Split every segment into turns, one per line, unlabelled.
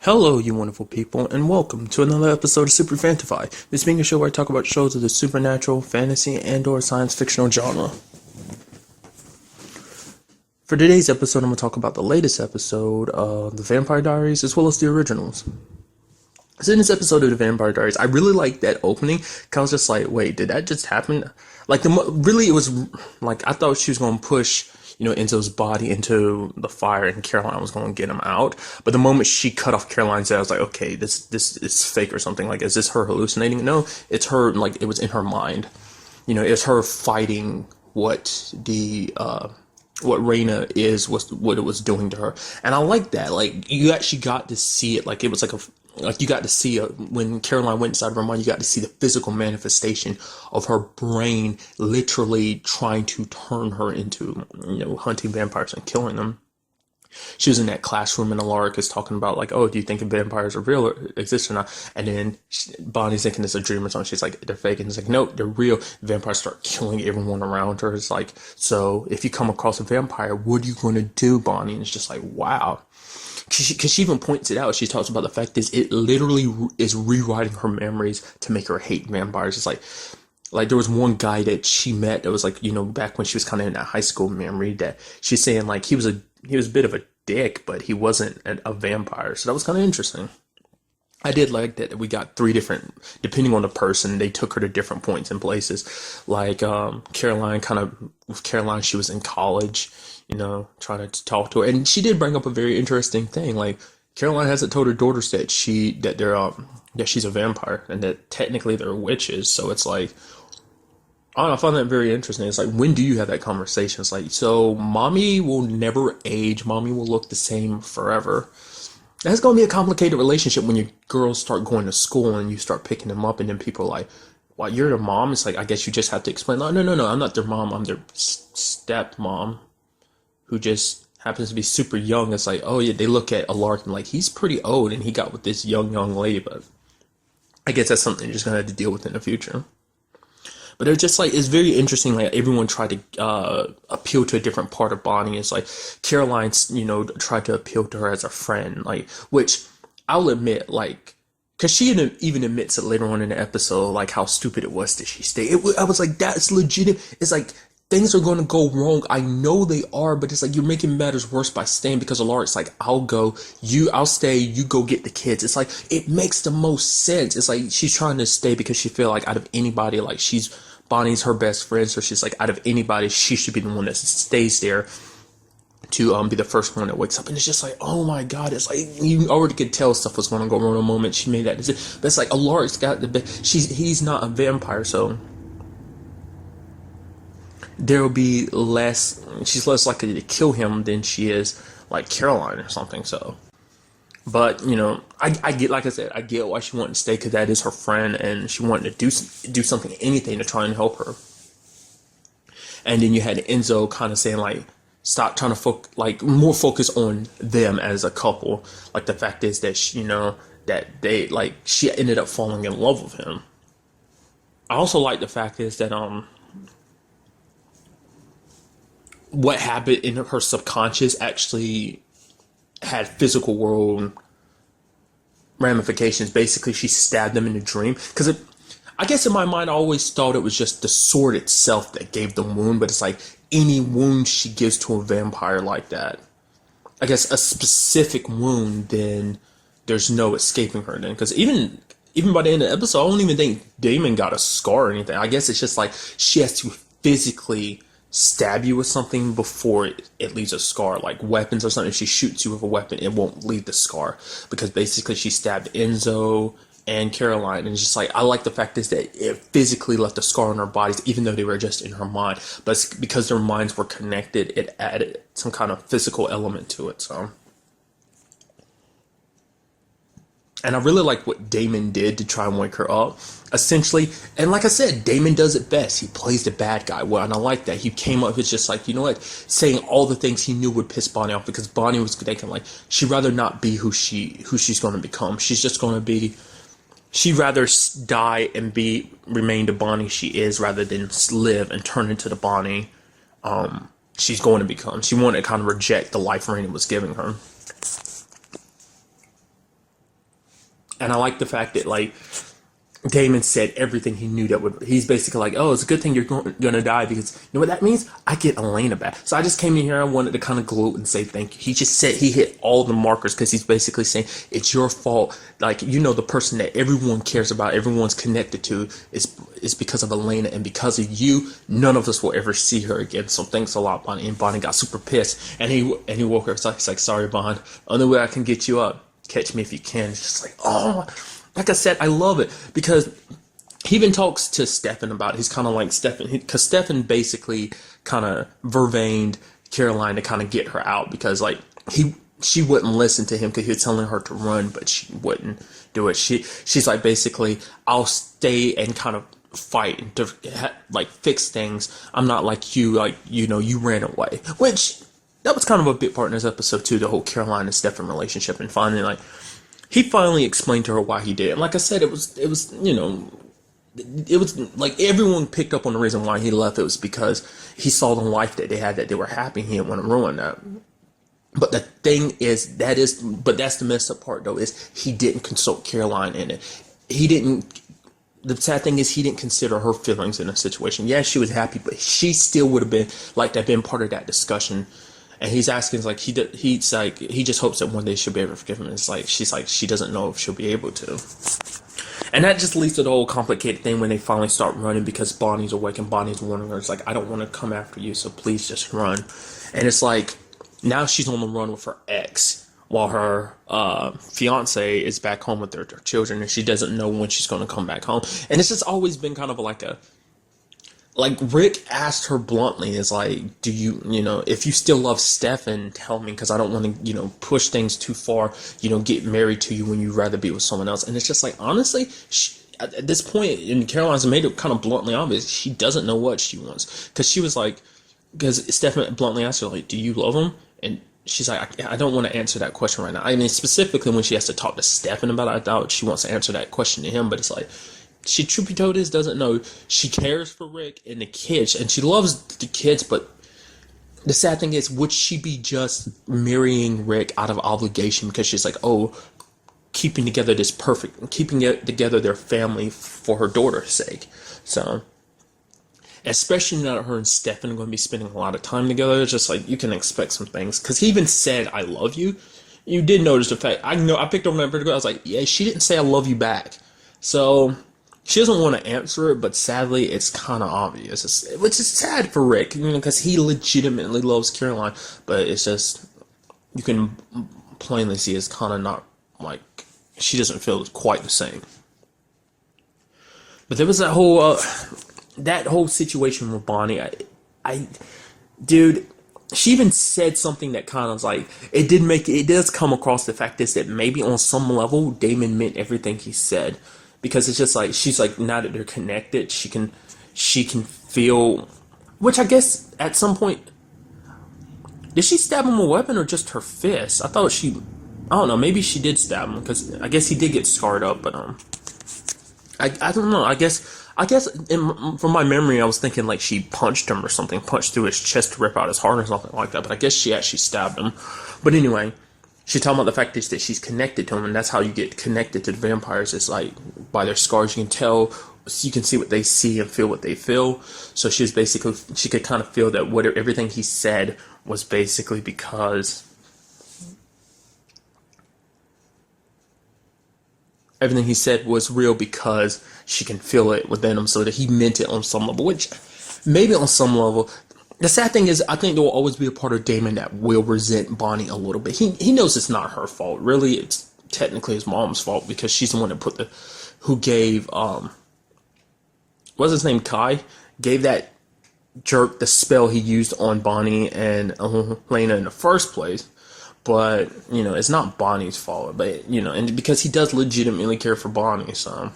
Hello, you wonderful people, and welcome to another episode of Super-Fanta-Fi. This being a show where I talk about shows of the supernatural, fantasy, and/or science fictional genre. For today's episode, I'm going to talk about the latest episode of The Vampire Diaries, as well as the originals. So in this episode of The Vampire Diaries, I really liked that opening. I was just like, wait, did that just happen? Like, really, it was, like, I thought she was going to push Enzo's body into the fire and Caroline was going to get him out. But the moment she cut off Caroline's head, I was like, okay, this is fake or something. Like, is this her hallucinating? No, it's her, like, it was in her mind. It's her fighting what Raina was what it was doing to her. And I like that. Like, you actually got to see it. Like, it was like you got to see when Caroline went inside of her mind, you got to see the physical manifestation of her brain literally trying to turn her into, hunting vampires and killing them. She was in that classroom and Alaric is talking about like, oh, do you think vampires are real or exist or not? And then Bonnie's thinking it's a dream or something. She's like, they're fake. And it's like, nope, they're real. Vampires start killing everyone around her. It's like, so if you come across a vampire, what are you going to do, Bonnie? And it's just like, wow. Because she even points it out. She talks about the fact is it literally is rewriting her memories to make her hate vampires. It's like there was one guy that she met that was like, back when she was kind of in that high school memory that she's saying like he was a bit of a dick, but he wasn't a vampire. So that was kind of interesting. I did like that we got three different, depending on the person, they took her to different points and places. Like Caroline, with Caroline, she was in college, trying to talk to her. And she did bring up a very interesting thing. Like, Caroline hasn't told her daughters that she's a vampire and that technically they're witches. So it's like, I don't know, I find that very interesting. It's like, when do you have that conversation? It's like, so mommy will never age. Mommy will look the same forever. That's going to be a complicated relationship when your girls start going to school and you start picking them up and then people are like, well, you're their mom? It's like, I guess you just have to explain, no, I'm not their mom. I'm their stepmom who just happens to be super young. It's like, oh yeah, they look at Alaric and like, he's pretty old and he got with this young lady, but I guess that's something you're just going to have to deal with in the future. But it's just like, it's very interesting. Like, everyone tried to appeal to a different part of Bonnie. It's like Caroline's, tried to appeal to her as a friend, like, which I'll admit, like, because she even admits it later on in the episode, like how stupid it was that she stayed. I was like, that's legit. It's like, things are going to go wrong. I know they are, but it's like you're making matters worse by staying because Alaric's like, I'll stay, you go get the kids. It's like, it makes the most sense. It's like she's trying to stay because she feel like out of anybody, like Bonnie's her best friend, so she's like, out of anybody, she should be the one that stays there to be the first one that wakes up. And it's just like, oh my god, it's like you already could tell stuff was going to go wrong the moment she made that decision. But it's like, Alaric's got he's not a vampire, so there will be she's less likely to kill him than she is like Caroline or something. So, but I get, like I said, I get why she wanted to stay because that is her friend and she wanted to do something, anything to try and help her. And then you had Enzo kind of saying like, stop trying to more focus on them as a couple. Like, the fact is that that they, like, she ended up falling in love with him. I also like the fact is that what happened in her subconscious actually had physical world ramifications. Basically, she stabbed them in a dream. Because I guess in my mind, I always thought it was just the sword itself that gave the wound. But it's like any wound she gives to a vampire like that, I guess a specific wound, then there's no escaping her then. Because even by the end of the episode, I don't even think Damon got a scar or anything. I guess it's just like she has to physically stab you with something before it leaves a scar, like weapons or something. If she shoots you with a weapon, it won't leave the scar because basically she stabbed Enzo and Caroline, and it's just like, I like the fact is that it physically left a scar on her bodies even though they were just in her mind, but it's because their minds were connected, it added some kind of physical element to it. So, and I really like what Damon did to try and wake her up, essentially. And like I said, Damon does it best. He plays the bad guy well, and I like that. He came up with just like, you know what, saying all the things he knew would piss Bonnie off, because Bonnie was thinking like, she'd rather not be who she's going to become. She's just going to be, she'd rather die and remain the Bonnie she is rather than live and turn into the Bonnie she's going to become. She wanted to kind of reject the life Raina was giving her. And I like the fact that, like, Damon said everything he knew that would. He's basically like, oh, it's a good thing you're going to die because you know what that means? I get Elena back. So I just came in here. I wanted to kind of gloat and say thank you. He just said he hit all the markers because he's basically saying it's your fault. Like, you know, the person that everyone cares about, everyone's connected to is because of Elena, and because of you, none of us will ever see her again. So thanks a lot, Bonnie. And Bonnie got super pissed, and he woke her. So he's like, sorry, Bond. Only way I can get you up. Catch me if you can. It's just like, oh. Like I said, I love it because he even talks to Stefan about it. He's kind of like Stefan, because Stefan basically kind of vervained Caroline to kind of get her out because, like, she wouldn't listen to him because he was telling her to run, but she wouldn't do it. She's like, basically, I'll stay and kind of fight and like fix things. I'm not like you, like, you know, you ran away, which that was kind of a big part in this episode too, the whole Caroline and Stefan relationship, and finally, like, he finally explained to her why he did it. And like I said, it was, you know, it was like everyone picked up on the reason why he left. It was because he saw the life that they had, that they were happy. He didn't want to ruin that. But the thing is, but that's the messed up part though, is he didn't consult Caroline in it. The sad thing is he didn't consider her feelings in a situation. Yeah, she was happy, but she still would have been like that, been part of that discussion. And he's asking, like, he's like, he just hopes that one day she'll be able to forgive him. It's like, she's like, she doesn't know if she'll be able to. And that just leads to the whole complicated thing when they finally start running because Bonnie's awake and Bonnie's warning her. It's like, I don't want to come after you, so please just run. And it's like, now she's on the run with her ex while her fiance is back home with their children, and she doesn't know when she's going to come back home. And it's just always been kind of like Rick asked her bluntly, is like, do you, you know, if you still love Stefan, tell me, because I don't want to, you know, push things too far, you know, get married to you when you'd rather be with someone else. And it's just like, honestly, at this point, and Caroline's made it kind of bluntly obvious, she doesn't know what she wants. Because she was like, because Stefan bluntly asked her, like, do you love him? And she's like, I don't want to answer that question right now. I mean, specifically when she has to talk to Stefan about it, I doubt she wants to answer that question to him, but it's like, she, truth be told, doesn't know. She cares for Rick and the kids, and she loves the kids, but the sad thing is, would she be just marrying Rick out of obligation because she's like, oh, keeping together their family for her daughter's sake? So, especially now that her and Stefan are going to be spending a lot of time together, it's just like, you can expect some things. Because he even said, I love you. You did notice the fact, I picked up on that vertigo, I was like, yeah, she didn't say I love you back. So, she doesn't want to answer it, but sadly, it's kind of obvious. Which is sad for Rick, you know, because he legitimately loves Caroline, but it's just, you can plainly see it's kind of not, like, she doesn't feel quite the same. But there was that whole situation with Bonnie. Dude, she even said something that kind of like, it does come across the fact is that maybe on some level, Damon meant everything he said. Because it's just like, she's like, now that they're connected, she can feel, which I guess at some point, did she stab him with a weapon or just her fist? I don't know, maybe she did stab him, because I guess he did get scarred up, but I don't know, I guess from my memory, I was thinking like she punched him or something, punched through his chest to rip out his heart or something like that, but I guess she actually stabbed him. But anyway, she's talking about the fact that she's connected to him, and that's how you get connected to the vampires. It's like, by their scars, you can tell, you can see what they see and feel what they feel. So she could kind of feel that everything he said was basically because everything he said was real, because she can feel it within him, so that he meant it on some level, which maybe on some level. The sad thing is, I think there will always be a part of Damon that will resent Bonnie a little bit. He knows it's not her fault. Really, it's technically his mom's fault, because she's the one that who gave, what's his name, Kai? Gave that jerk the spell he used on Bonnie and Lena in the first place. But, you know, it's not Bonnie's fault. But, you know, and because he does legitimately care for Bonnie, so.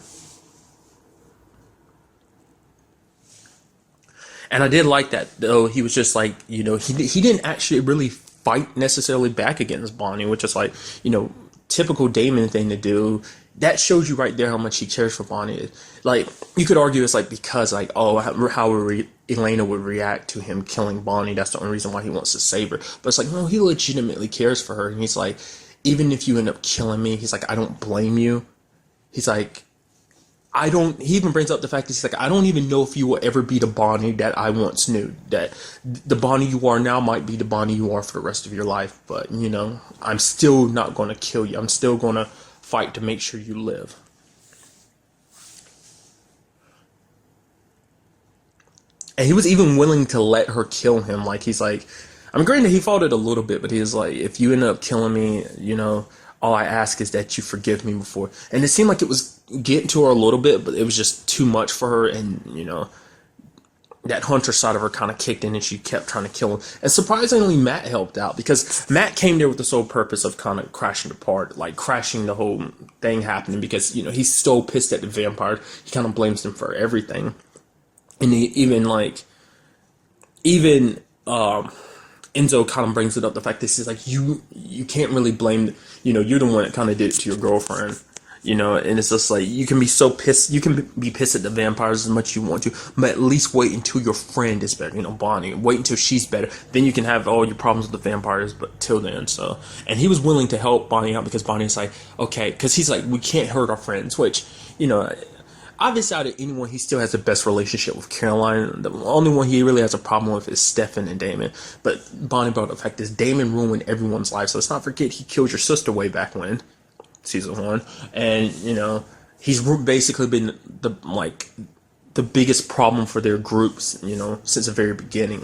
And I did like that, though. He was just like, you know, he didn't actually really fight necessarily back against Bonnie, which is like, you know, typical Damon thing to do. That shows you right there how much he cares for Bonnie. Like, you could argue it's like, because like, oh, how Elena would react to him killing Bonnie, that's the only reason why he wants to save her. But it's like, no, he legitimately cares for her. And he's like, even if you end up killing me, he's like, I don't blame you. he's like, he even brings up the fact that he's like, I don't even know if you will ever be the Bonnie that I once knew. That the Bonnie you are now might be the Bonnie you are for the rest of your life. But, I'm still not going to kill you. I'm still going to fight to make sure you live. And he was even willing to let her kill him. Like, he's like, I'm granted he fought it a little bit, but he was like, if you end up killing me, all I ask is that you forgive me before. And it seemed like it was getting to her a little bit, but it was just too much for her. And, that hunter side of her kind of kicked in and she kept trying to kill him. And surprisingly, Matt helped out because Matt came there with the sole purpose of kind of crashing the part, like crashing the whole thing happening because, he's so pissed at the vampire. He kind of blames them for everything. And he even Enzo kind of brings it up, the fact that he's like, you can't really blame, you're the one that kind of did it to your girlfriend, and it's just like, you can be so pissed, you can be pissed at the vampires as much as you want to, but at least wait until your friend is better, Bonnie, wait until she's better, then you can have all your problems with the vampires, but till then, so, and he was willing to help Bonnie out because Bonnie's like, okay, because he's like, we can't hurt our friends, which, obviously, out of anyone, he still has the best relationship with Caroline. The only one he really has a problem with is Stefan and Damon. But Bonnie brought up the fact is Damon ruined everyone's life. So let's not forget he killed your sister way back when, season 1. And, he's basically been the biggest problem for their groups, since the very beginning.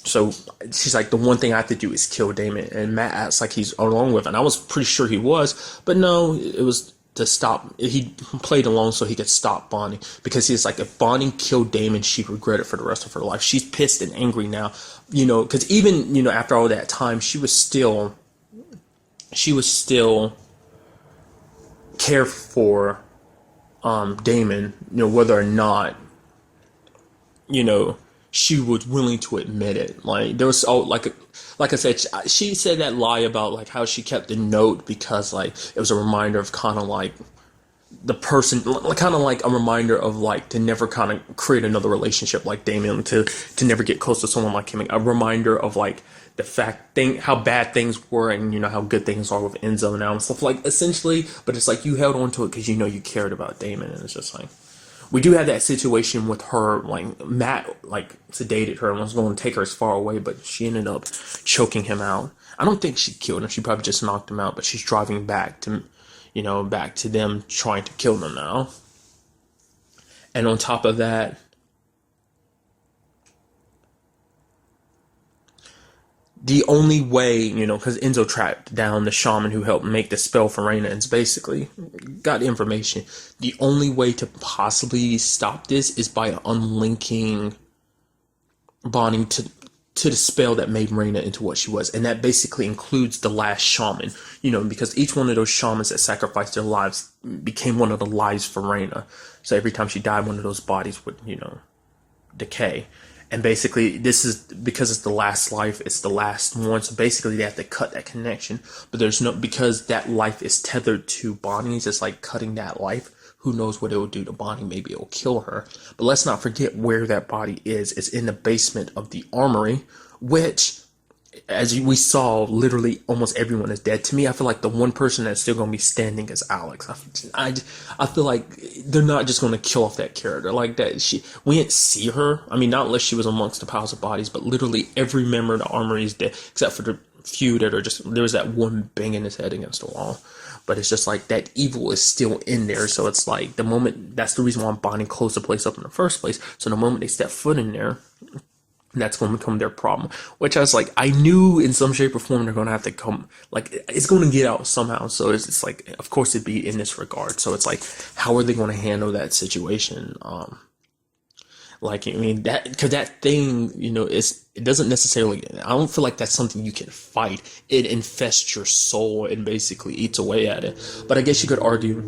So she's like, the one thing I have to do is kill Damon. And Matt acts like he's along with it. And I was pretty sure he was. But no, it was to stop. He played along so he could stop Bonnie, because he's like, if Bonnie killed Damon, she'd regret it for the rest of her life. She's pissed and angry now, because even after all that time, she was still care for Damon, whether or not she was willing to admit it. Like, there was like I said, she said that lie about like how she kept a note because like it was a reminder of kind of like the person, kind of like a reminder of like to never kind of create another relationship like Damien, to never get close to someone like him. A reminder of like the how bad things were and how good things are with Enzo now and stuff, like, essentially. But it's like you held on to it because you cared about Damon, and it's just like, we do have that situation with her, like Matt like sedated her and was going to take her as far away, but she ended up choking him out. I don't think she killed him. She probably just knocked him out, but she's driving back to them trying to kill them now. And on top of that, the only way, because Enzo tracked down the shaman who helped make the spell for Reina, and it's basically got information. The only way to possibly stop this is by unlinking Bonnie to the spell that made Reina into what she was. And that basically includes the last shaman, because each one of those shamans that sacrificed their lives became one of the lives for Reina. So every time she died, one of those bodies would, decay. And basically, this is because it's the last life, it's the last one. So basically, they have to cut that connection. But because that life is tethered to Bonnie's, it's like cutting that life. Who knows what it will do to Bonnie? Maybe it will kill her. But let's not forget where that body is. It's in the basement of the armory, which, as we saw, literally almost everyone is dead. To me, I feel like the one person that's still going to be standing is Alex. I feel like they're not just going to kill off that character like that. We didn't see her. I mean, not unless she was amongst the piles of bodies, but literally every member of the armory is dead, except for the few that are just, there was that one banging his head against the wall. But it's just like that evil is still in there. So it's like the moment, that's the reason why Bonnie closed the place up in the first place. So the moment they step foot in there, that's going to become their problem. Which I was like, I knew in some shape or form they're going to have to come, like, it's going to get out somehow. So it's like, of course it'd be in this regard. So it's like, how are they going to handle that situation? Like, I mean, because that thing, it doesn't necessarily, I don't feel like that's something you can fight. It infests your soul and basically eats away at it. But I guess you could argue,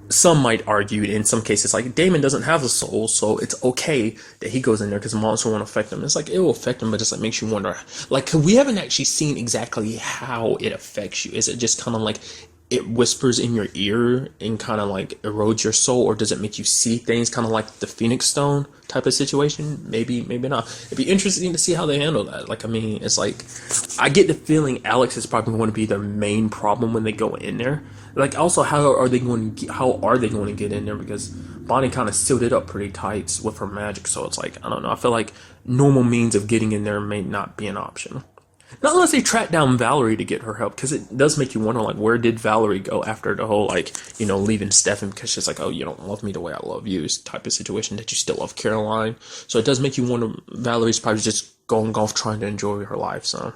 some might argue in some cases, like, Damon doesn't have a soul, so it's okay that he goes in there because the monster won't affect him. It's like, it will affect him, but just like makes you wonder, like, we haven't actually seen exactly how it affects you. Is it just kind of like, it whispers in your ear and kind of like erodes your soul, or does it make you see things kind of like the Phoenix Stone type of situation? Maybe, maybe not. It'd be interesting to see how they handle that. Like, I mean, it's like, I get the feeling Alex is probably going to be their main problem when they go in there. Like, also, how are they going to get in there? Because Bonnie kind of sealed it up pretty tight with her magic. So it's like, I don't know. I feel like normal means of getting in there may not be an option. Not unless they track down Valerie to get her help, because it does make you wonder, like, where did Valerie go after the whole, like, you know, leaving Stefan, because she's like, oh, you don't love me the way I love you, type of situation, that you still love Caroline. So it does make you wonder, Valerie's probably just going golf trying to enjoy her life, so.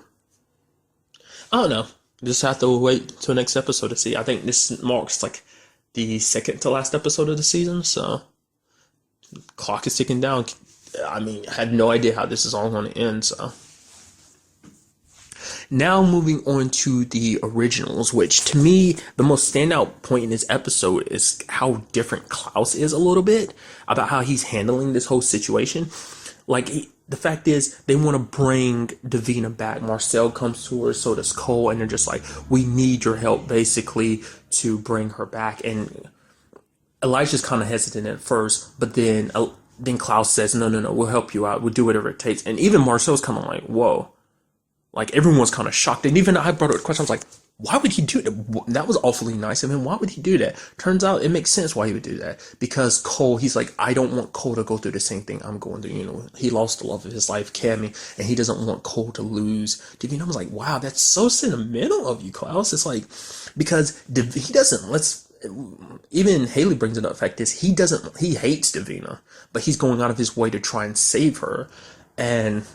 I don't know. Just have to wait till next episode to see. I think this marks, like, the second to last episode of the season, so. Clock is ticking down. I mean, I had no idea how this is all going to end, so. Now moving on to the originals, which to me, the most standout point in this episode is how different Klaus is a little bit about how he's handling this whole situation. Like, the fact is, they want to bring Davina back. Marcel comes to her, so does Cole, and they're just like, we need your help, basically, to bring her back. And Elijah's kind of hesitant at first, but then Klaus says, no, we'll help you out. We'll do whatever it takes. And even Marcel's kind of like, whoa. Like, everyone's kind of shocked. And even I brought up a question. I was like, why would he do that? That was awfully nice of him. Why would he do that? Turns out it makes sense why he would do that. Because Cole, he's like, I don't want Cole to go through the same thing I'm going through. You know, he lost the love of his life, Cammy, and he doesn't want Cole to lose. Davina, I was like, wow, that's so sentimental of you, Klaus. It's like, because he doesn't, even Haley brings it up, the fact is, he hates Davina, but he's going out of his way to try and save her. And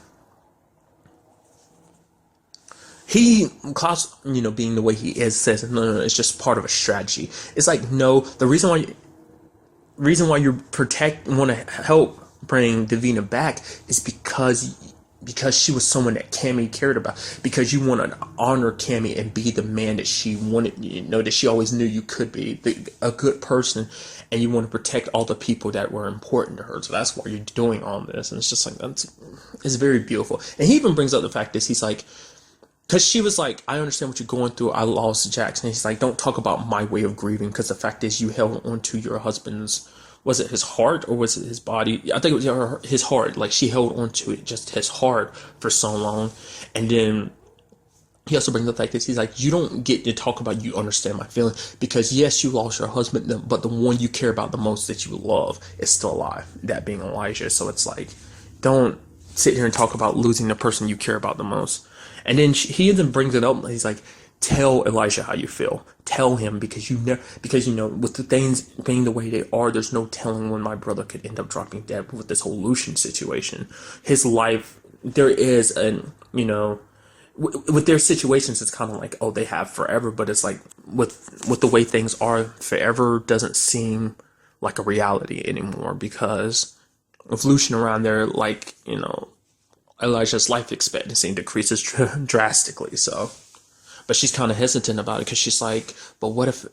Klaus, you know, being the way he is, says, no, it's just part of a strategy. It's like, no, the reason why you want to help bring Davina back is because she was someone that Cammy cared about. Because you want to honor Cammy and be the man that she wanted, you know, that she always knew you could be, a good person, and you want to protect all the people that were important to her. So that's why you're doing all this. And it's just like, it's very beautiful. And he even brings up the fact that he's like, because she was like, I understand what you're going through. I lost Jackson. He's like, don't talk about my way of grieving, because the fact is, you held onto your husband's, was it his heart or was it his body? I think it was his heart. Like, she held onto it, just his heart, for so long. And then he also brings up the fact that he's like, you don't get to talk about, you understand my feeling, because yes, you lost your husband, but the one you care about the most, that you love, is still alive, that being Elijah. So it's like, don't sit here and talk about losing the person you care about the most. And then he even brings it up. He's like, tell Elijah how you feel. Tell him, because you know, with the things being the way they are, there's no telling when my brother could end up dropping dead with this whole Lucian situation. His life, there is you know, with their situations, it's kind of like, oh, they have forever, but it's like, with the way things are, forever doesn't seem like a reality anymore, because with Lucian around there, like, you know, Elijah's life expectancy decreases drastically. So, but she's kind of hesitant about it, because she's like, but what if,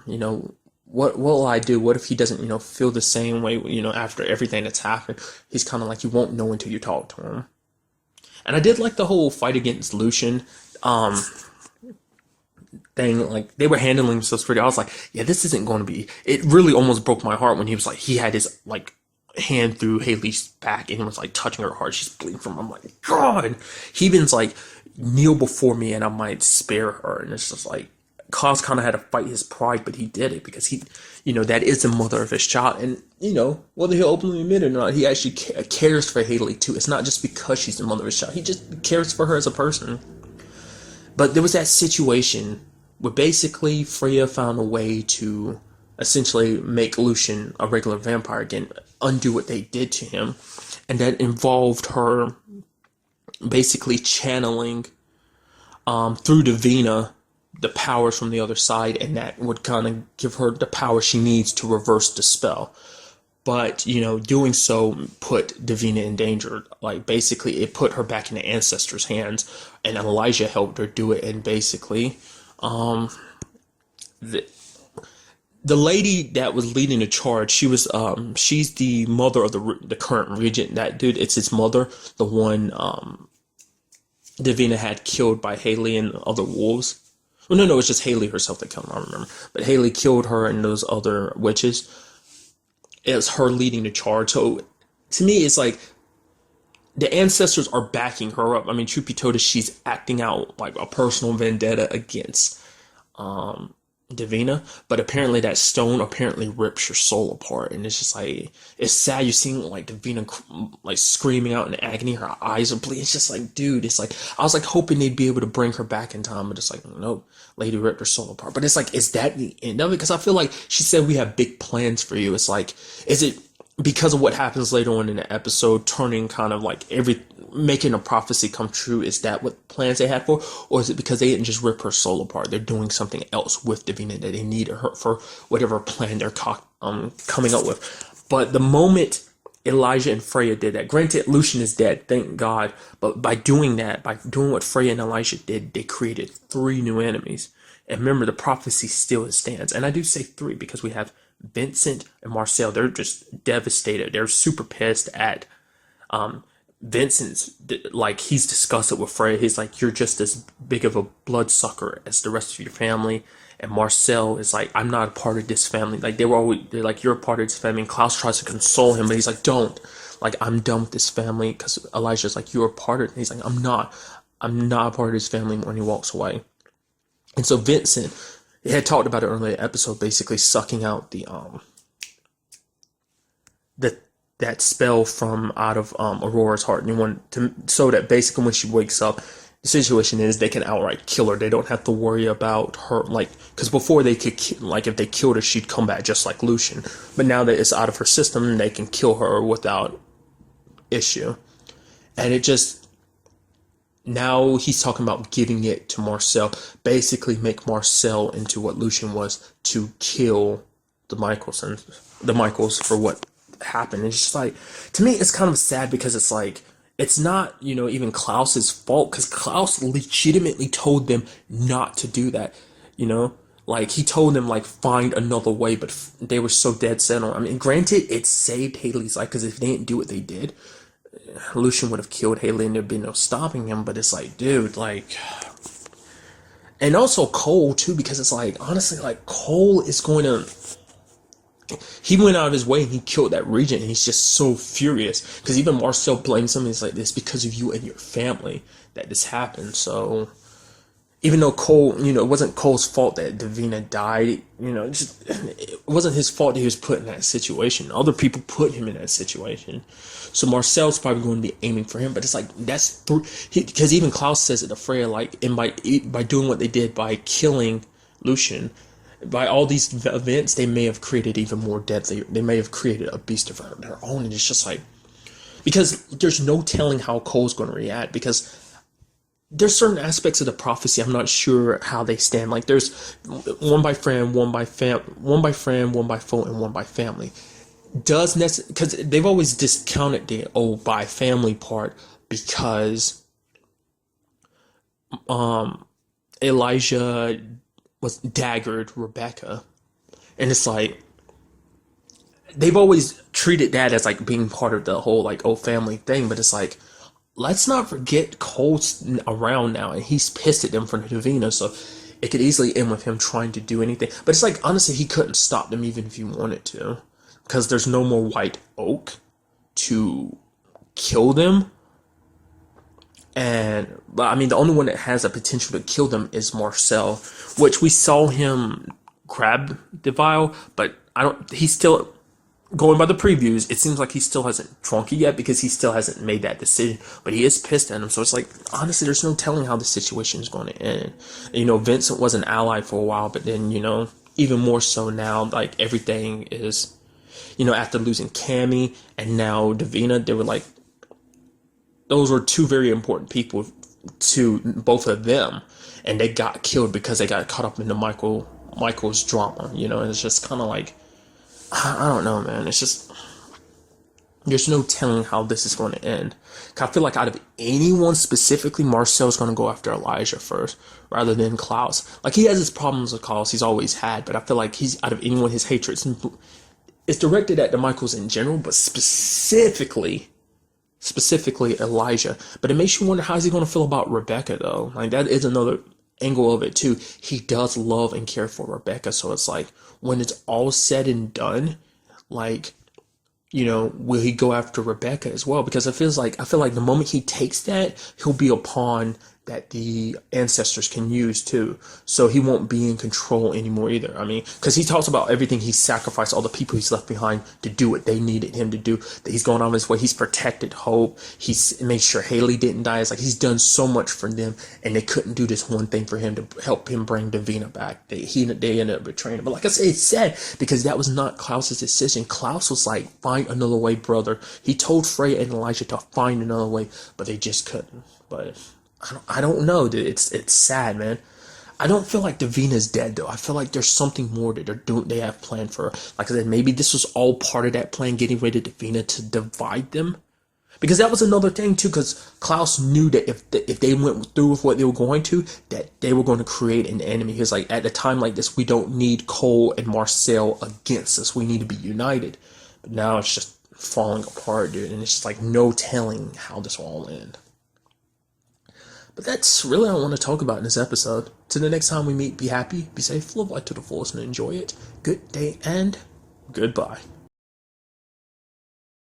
you know, what will I do? What if he doesn't, you know, feel the same way, you know, after everything that's happened? He's kind of like, you won't know until you talk to him. And I did like the whole fight against Lucian thing. Like, they were handling themselves pretty. I was like, yeah, this isn't going to be. It really almost broke my heart when he was like, he had his like hand through Haley's back and he was like touching her heart. She's bleeding from him. I'm like, God. He even's like, kneel before me and I might spare her. And it's just like, Klaus kind of had to fight his pride, but he did it because he, you know, that is the mother of his child. And, you know, whether he'll openly admit it or not, he actually cares for Haley too. It's not just because she's the mother of his child. He just cares for her as a person. But there was that situation where basically Freya found a way to essentially make Lucian a regular vampire again, undo what they did to him. And that involved her basically channeling through Davina the powers from the other side, and that would kind of give her the power she needs to reverse the spell. But, you know, doing so put Davina in danger. Like, basically, it put her back in the ancestors' hands, and Elijah helped her do it. And basically, the lady that was leading the charge, she was, she's the mother of the current regent. That dude, it's his mother, the one Davina had killed by Haley and other wolves. Well, no, it's just Haley herself that killed him. I remember, but Haley killed her and those other witches. It was her leading the charge. So to me, it's like the ancestors are backing her up. I mean, truth be told, she's acting out like a personal vendetta against Davina, but apparently that stone apparently rips your soul apart, and it's just like it's sad. You're seeing like Davina like screaming out in agony, her eyes are bleeding. It's just like, dude, it's like I was like hoping they'd be able to bring her back in time, but it's like nope, lady ripped her soul apart. But it's like, is that the end of it? Because I feel like she said we have big plans for you. It's like, is it because of what happens later on in the episode, turning kind of like making a prophecy come true? Is that what plans they had for, or is it because they didn't just rip her soul apart? They're doing something else with Davina that they needed her for whatever plan they're coming up with. But the moment Elijah and Freya did that, granted Lucian is dead, thank God, but by doing that, by doing what Freya and Elijah did, they created 3 new enemies. And remember, the prophecy still stands. And I do say 3 because we have Vincent and Marcel. They're just devastated. They're super pissed at Vincent's, like, he's discussed it with Freya. He's like, you're just as big of a bloodsucker as the rest of your family. And Marcel is like, I'm not a part of this family. Like, they're like, you're a part of this family. And Klaus tries to console him, but he's like, don't. Like, I'm done with this family. Because Elijah's like, you're a part of it. And he's like, I'm not a part of this family when he walks away. And so Vincent, he had talked about it earlier episode, basically sucking out that spell from out of Aurora's heart, and you want to, so that basically when she wakes up, the situation is they can outright kill her. They don't have to worry about her, like, because before they could, like, if they killed her, she'd come back just like Lucian. But now that it's out of her system, they can kill her without issue. And it just, now he's talking about giving it to Marcel, basically make Marcel into what Lucian was, to kill the Michaels for what happened. It's just like, to me, it's kind of sad because it's like, it's not, even Klaus's fault, because Klaus legitimately told them not to do that, like he told them, like, find another way, but they were so dead set on. I mean, granted, it saved Haley's life, because if they didn't do what they did, Lucian would have killed Haley and there'd be no stopping him. But it's like, dude, like, and also Cole too, because it's like, honestly, like, Cole is going to, he went out of his way and he killed that regent, and he's just so furious because even Marcel blames him. He's like, this because of you and your family that this happened. So even though Cole, it wasn't Cole's fault that Davina died, it wasn't his fault that he was put in that situation. Other people put him in that situation. So Marcel's probably going to be aiming for him, but it's like, that's because even Klaus says it to Freya, like, and by doing what they did, by killing Lucian, by all these events, they may have created even more deadly. They may have created a beast of their own, and it's just like, because there's no telling how Cole's going to react, because there's certain aspects of the prophecy I'm not sure how they stand. Like, there's one by friend, one by friend, one by foe, and one by family. Because they've always discounted the by family part, because Elijah was daggered Rebecca, and it's like they've always treated that as like being part of the whole like family thing. But it's like, let's not forget Cole's around now, and he's pissed at them for Davina, so it could easily end with him trying to do anything. But it's like, honestly, he couldn't stop them even if he wanted to, because there's no more white oak to kill them. But I mean, the only one that has a potential to kill them is Marcel, which we saw him grab the vial, but he's still, going by the previews, it seems like he still hasn't drunk it yet, because he still hasn't made that decision, but he is pissed at him. So it's like, honestly, there's no telling how the situation is going to end. Vincent was an ally for a while, but then, even more so now, like, everything is, after losing Cammy and now Davina, they were like, those were 2 very important people to both of them, and they got killed because they got caught up in the Michael's drama, and it's just kind of like, I don't know, man. It's just, there's no telling how this is going to end. I feel like out of anyone specifically, Marcel's going to go after Elijah first, rather than Klaus. Like, he has his problems with Klaus, he's always had, but I feel like he's, out of anyone, his hatred, it's directed at the Michaels in general, but specifically Elijah. But it makes you wonder, how is he going to feel about Rebecca, though? Like, that is another angle of it too, he does love and care for Rebecca. So it's like when it's all said and done, like, will he go after Rebecca as well? Because I feel like the moment he takes that, he'll be a pawn that the ancestors can use too. So he won't be in control anymore either. I mean, because he talks about everything he sacrificed, all the people he's left behind to do what they needed him to do. That he's going on his way. He's protected Hope. He's made sure Haley didn't die. It's like he's done so much for them, and they couldn't do this one thing for him to help him bring Davina back. They ended up betraying him. But like I said, it's sad because that was not Klaus's decision. Klaus was like, find another way, brother. He told Freya and Elijah to find another way, but they just couldn't. But I don't know, dude. It's sad, man. I don't feel like Davina's dead though. I feel like there's something more that they have planned for her. Like I said, maybe this was all part of that plan, getting rid of Davina to divide them. Because that was another thing too, because Klaus knew that if they went through with what they were going to, that they were going to create an enemy. He was like, at a time like this, we don't need Cole and Marcel against us. We need to be united. But now it's just falling apart, dude. And it's just like no telling how this will all end. But that's really all I want to talk about in this episode. Till the next time we meet, be happy, be safe, live life to the fullest, and enjoy it. Good day and goodbye.